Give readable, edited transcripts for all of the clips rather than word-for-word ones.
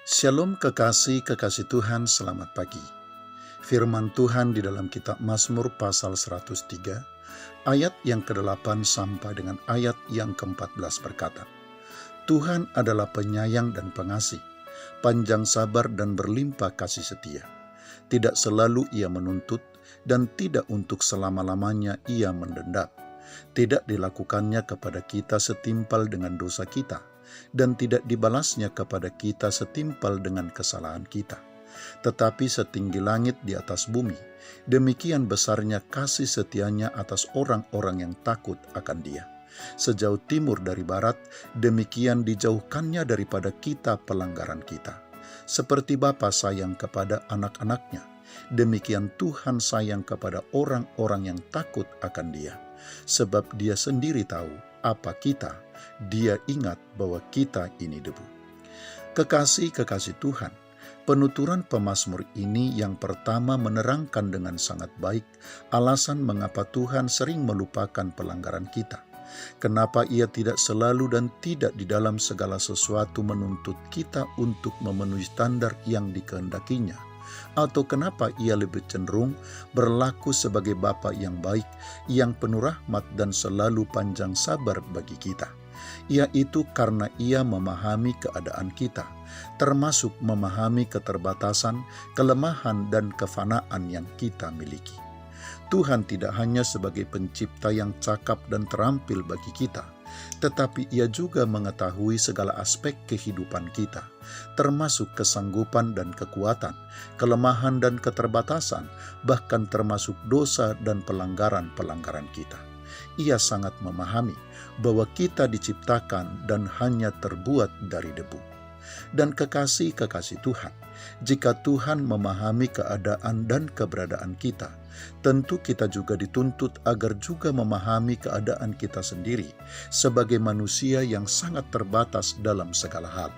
Shalom kekasih Tuhan, selamat pagi. Firman Tuhan di dalam kitab Mazmur pasal 103, ayat yang ke-8 sampai dengan ayat yang ke-14 berkata, Tuhan adalah penyayang dan pengasih, panjang sabar dan berlimpah kasih setia. Tidak selalu ia menuntut, dan tidak untuk selama-lamanya ia mendendam. Tidak dilakukannya kepada kita setimpal dengan dosa kita, dan tidak dibalasnya kepada kita setimpal dengan kesalahan kita. Tetapi setinggi langit di atas bumi, demikian besarnya kasih setianya atas orang-orang yang takut akan Dia. Sejauh timur dari barat, demikian dijauhkannya daripada kita pelanggaran kita. Seperti Bapa sayang kepada anak-anaknya, demikian Tuhan sayang kepada orang-orang yang takut akan Dia. Sebab Dia sendiri tahu apa kita, Dia ingat bahwa kita ini debu. Kekasih Tuhan, penuturan pemazmur ini yang pertama menerangkan dengan sangat baik alasan mengapa Tuhan sering melupakan pelanggaran kita. Kenapa Ia tidak selalu dan tidak di dalam segala sesuatu menuntut kita untuk memenuhi standar yang dikehendakinya. Atau kenapa Ia lebih cenderung berlaku sebagai Bapa yang baik, yang penuh rahmat dan selalu panjang sabar bagi kita. Yaitu karena Ia memahami keadaan kita, termasuk memahami keterbatasan, kelemahan dan kefanaan yang kita miliki. Tuhan tidak hanya sebagai pencipta yang cakap dan terampil bagi kita, tetapi Ia juga mengetahui segala aspek kehidupan kita, termasuk kesanggupan dan kekuatan, kelemahan dan keterbatasan, bahkan termasuk dosa dan pelanggaran-pelanggaran kita. Ia sangat memahami bahwa kita diciptakan dan hanya terbuat dari debu. Dan kekasih Tuhan, jika Tuhan memahami keadaan dan keberadaan kita, tentu kita juga dituntut agar juga memahami keadaan kita sendiri sebagai manusia yang sangat terbatas dalam segala hal,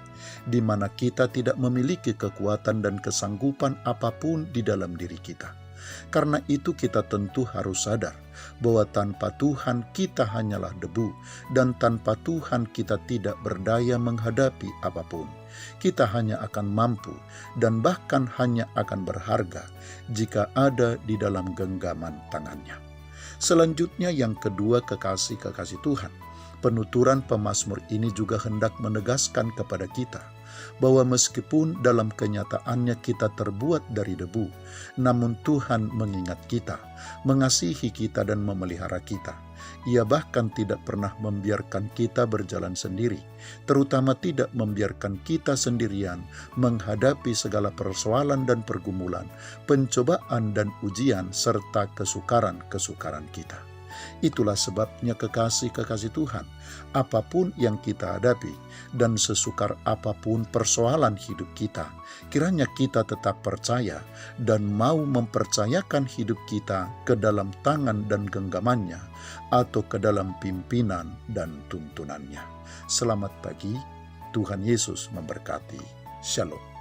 di mana kita tidak memiliki kekuatan dan kesanggupan apapun di dalam diri kita. Karena itu kita tentu harus sadar bahwa tanpa Tuhan kita hanyalah debu, dan tanpa Tuhan kita tidak berdaya menghadapi apapun. Kita hanya akan mampu dan bahkan hanya akan berharga jika ada di dalam genggaman tangannya. Selanjutnya yang kedua, kekasih Tuhan, penuturan pemazmur ini juga hendak menegaskan kepada kita bahwa meskipun dalam kenyataannya kita terbuat dari debu, namun Tuhan mengingat kita, mengasihi kita dan memelihara kita. Ia bahkan tidak pernah membiarkan kita berjalan sendiri, terutama tidak membiarkan kita sendirian menghadapi segala persoalan dan pergumulan, pencobaan dan ujian, serta kesukaran-kesukaran kita. Itulah sebabnya kekasih Tuhan, apapun yang kita hadapi dan sesukar apapun persoalan hidup kita, kiranya kita tetap percaya dan mau mempercayakan hidup kita ke dalam tangan dan genggamannya, atau ke dalam pimpinan dan tuntunannya. Selamat pagi, Tuhan Yesus memberkati. Shalom.